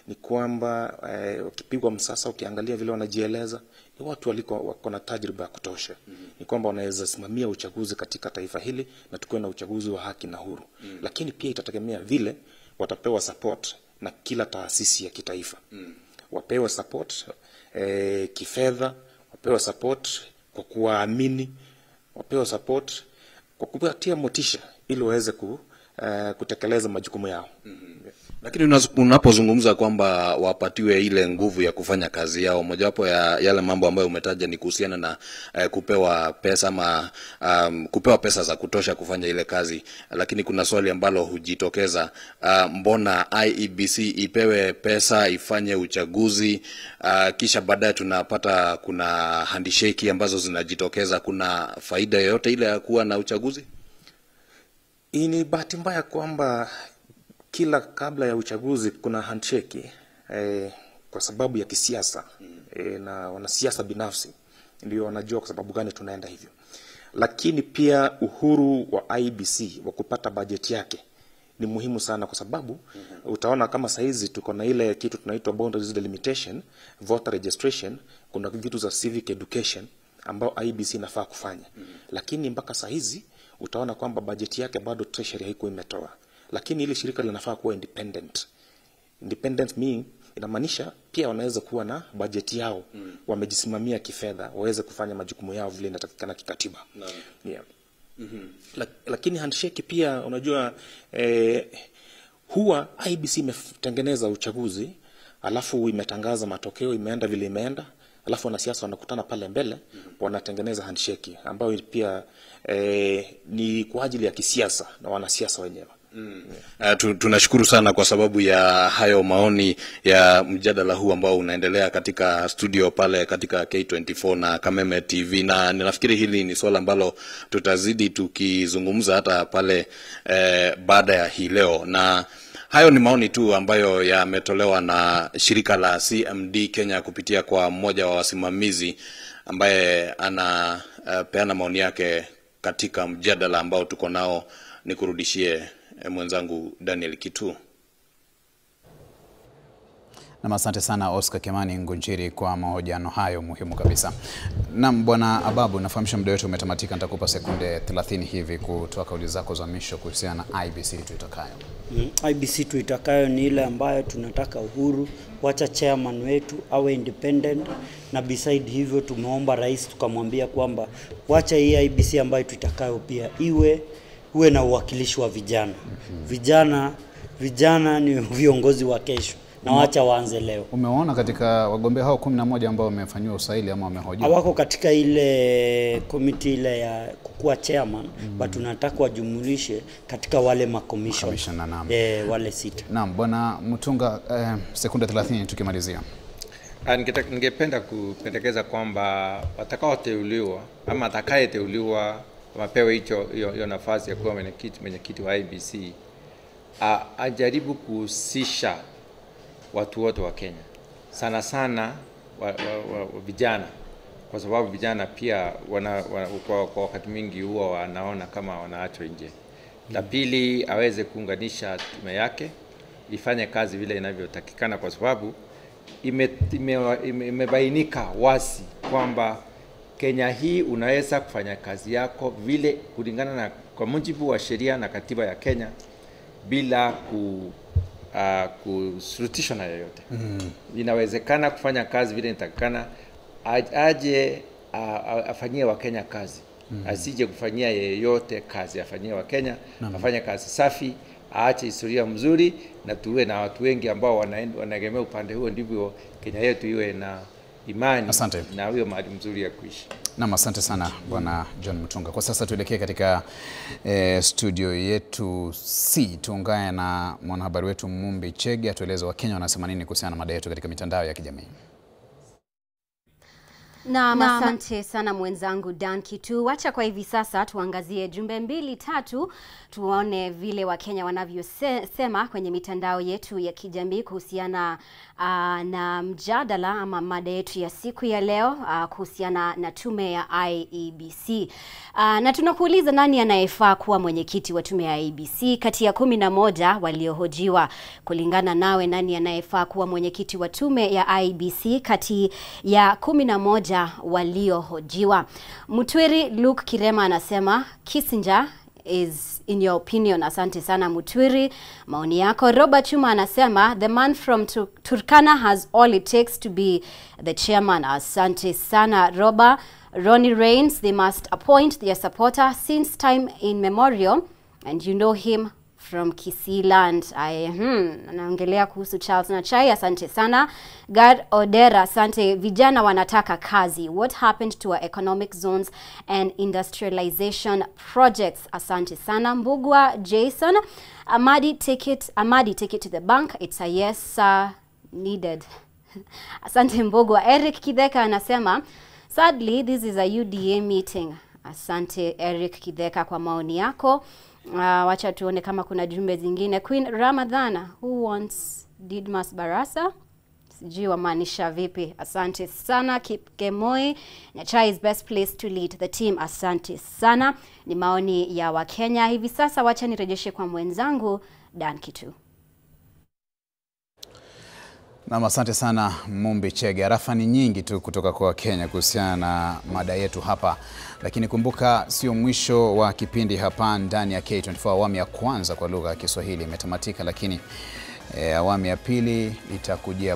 ni kwamba wakipigwa msasa, ukiangalia vile wanajieleza, ni watu wako na tajriba ya kutosha. Ni kwamba wanaweza simamia uchaguzi katika taifa hili na tukuwe na uchaguzi wa haki na huru. Lakini pia itategemea vile watapewa support na kila taasisi ya kitaifa. Wapewe support kifedha, wapewe support kwa kuwaamini, wapewe support kwa kupatia motisha ili waweze kutekeleza majukumu yao. Lakini unapozungumza kwamba wapatiwe ile nguvu ya kufanya kazi yao, mojawapo ya yale mambo ambayo umetaja ni kuhusiana na kupewa pesa ama kupewa pesa za kutosha kufanya ile kazi. Lakini kuna swali ambalo hujitokeza, mbona IEBC ipewe pesa ifanye uchaguzi, kisha baadaye tunapata kuna handshake ambazo zinajitokeza? Kuna faida yoyote ile ya kuwa na uchaguzi? Ni bahati mbaya kwamba kila kabla ya uchaguzi kuna handshake kwa sababu ya kisiasa, na wanasiasa binafsi ndio wanajua kwa sababu gani tunaenda hivyo. Lakini pia uhuru wa IEBC wa kupata bajeti yake ni muhimu sana, kwa sababu utaona kama saizi tuko na ile kitu tunaitwa boundaries delimitation, voter registration, kuna vitu za civic education ambao IEBC inafaa kufanya. Lakini mpaka saizi utaona kwamba bajeti yake bado treasury haiko imetoa. Lakini ile shirika linafaa kuwa independent. Independent inamaanisha pia wanaweza kuwa na bajeti yao, wamejisimamia kifedha, waweze kufanya majukumu yao vile inatakikana kikatiba. Yeah. Lakini handshake pia unajua, huwa IEBC imetengeneza uchaguzi, alafu imetangaza matokeo, imeenda vile imeenda, alafu wanasiasa wanakutana pale mbele, wanatengeneza handshake ambayo pia ni kwa ajili ya kisiasa na wanasiasa wenyewe. Tunashukuru sana kwa sababu ya hayo maoni ya mjadala huu ambao unaendelea katika studio pale katika K24 na Kameme TV, na ninafikiri hili ni swala ambalo tutazidi tukizungumza hata pale baada ya hii leo. Na hayo ni maoni tu ambayo yametolewa na shirika la CMD Kenya kupitia kwa mmoja wa wasimamizi ambaye anapeana maoni yake katika mjadala ambao tuko nao. Nikurudishie mwenzangu Daniel Kitu. Na asante sana Oscar Kimani Ngunjiri kwa mahojiano hayo muhimu kabisa. Naam, Bwana Ababu, nafahamisha muda wetu umetamatika. Nitakupa sekunde 30 hivi kutoa kauli zako za mwisho kuhusiana na IEBC tuitakayo. IEBC tuitakayo ni ile ambayo tunataka uhuru, wacha chairman wetu awe independent, na beside hivyo tumeomba rais tukamwambia kwamba wacha hii IEBC ambayo tuitakayo pia uwe na uwakilishi wa vijana. Vijana ni viongozi wa kesho. Na wacha waanze leo. Umeona katika wagombea hao 11 ambao wamefanywa usaili ama wamehojiwa? Hawako katika ile committee ile ya kukuwa chairman, but tunataka wajumulishe katika wale makomishona. Wale 6. Naam, Bwana Mutunga, sekunde 30 tukimalizia. Ningependa kupendekeza kwamba watakaoteuliwa ama atakayeteuliwa wapewe hiyo nafasi ya kuwa mwenyekiti wa IEBC, ajaribu kuhusisha watu wote wa Kenya, sana sana vijana, kwa sababu vijana pia kwa wakati mwingi huwa wanaona kama wanaachwa nje. La pili, aweze kuunganisha tume yake ifanye kazi vile inavyotakikana, kwa sababu imebainika wazi kwamba Kenya hii unaweza kufanya kazi yako vile kulingana na kwa mujibu wa sheria na katiba ya Kenya bila kusurutishwa na yoyote. Inawezekana kufanya kazi vile inatakikana, aje afanyie wa Kenya kazi. Asije kufanyia yeyote kazi, afanyie wa Kenya, afanye kazi safi, aache historia mzuri, na tuwe na watu wengi ambao wanaegemea upande huo, ndivyo Kenya yetu iwe na imani na hiyo mahali mzuri ya kuishi. Naam, asante sana Bwana John Mutunga. Kwa sasa tuelekee katika studio yetu C, tuungane na mwanahabari wetu Mumbi Chege atueleze Wakenya wanasema nini kuhusiana na mada yetu katika mitandao ya kijamii. Na asante sana mwenzangu Dan Kitu. Wacha kwa hivi sasa tuangazie jumbe 2-3 tuone vile Wakenya wanavyosema kwenye mitandao yetu ya kijamii kuhusiana na mjadala ama mada yetu ya siku ya leo kuhusiana na tume ya IEBC. Na tunakuuliza nani anayefaa kuwa mwenyekiti wa tume ya IEBC kati ya 11 waliohojiwa. Kulingana nawe, nani anayefaa kuwa mwenyekiti wa tume ya IEBC kati ya 11 waliohojiwa? Mutwiri Luke Kirema anasema Kissinger is in your opinion. Asante sana Mutwiri, maoni yako. Robert Chuma anasema the man from Turkana has all it takes to be the chairman. Asante sana Roba. Ronnie Reigns, they must appoint their supporter since time immemorial, and you know him from Kisiland. Naongelea kuhusu Charles Nachai. Asante sana. Gad Odera, asante. Vijana wanataka kazi. What happened to our economic zones and industrialization projects? Asante sana. Mbugwa Jason, Amadi, take it to the bank. It's a yes needed. Asante Mbugwa. Eric Kideka anasema sadly this is a UDA meeting. Asante Eric Kideka kwa maoni yako. Wacha tuone kama kuna jumbe zingine. Queen Ramadhana, who wants Didmas Barasa? Sijui wamaanisha vipi. Asante sana. Kipkemoi, Nyachai is best place to lead the team. Asante sana. Ni maoni ya Wakenya. Hivi sasa wacha nirejeshe kwa mwenzangu Dan Kitu. Na asante sana Mumbi Chege. Arafa ni nyingi tu kutoka kwa Kenya kuhusiana na mada yetu hapa. Lakini kumbuka sio mwisho wa kipindi hapa ndani ya K24. Awamu ya kwanza kwa lugha ya Kiswahili imetamatika, lakini awamu ya pili itakujia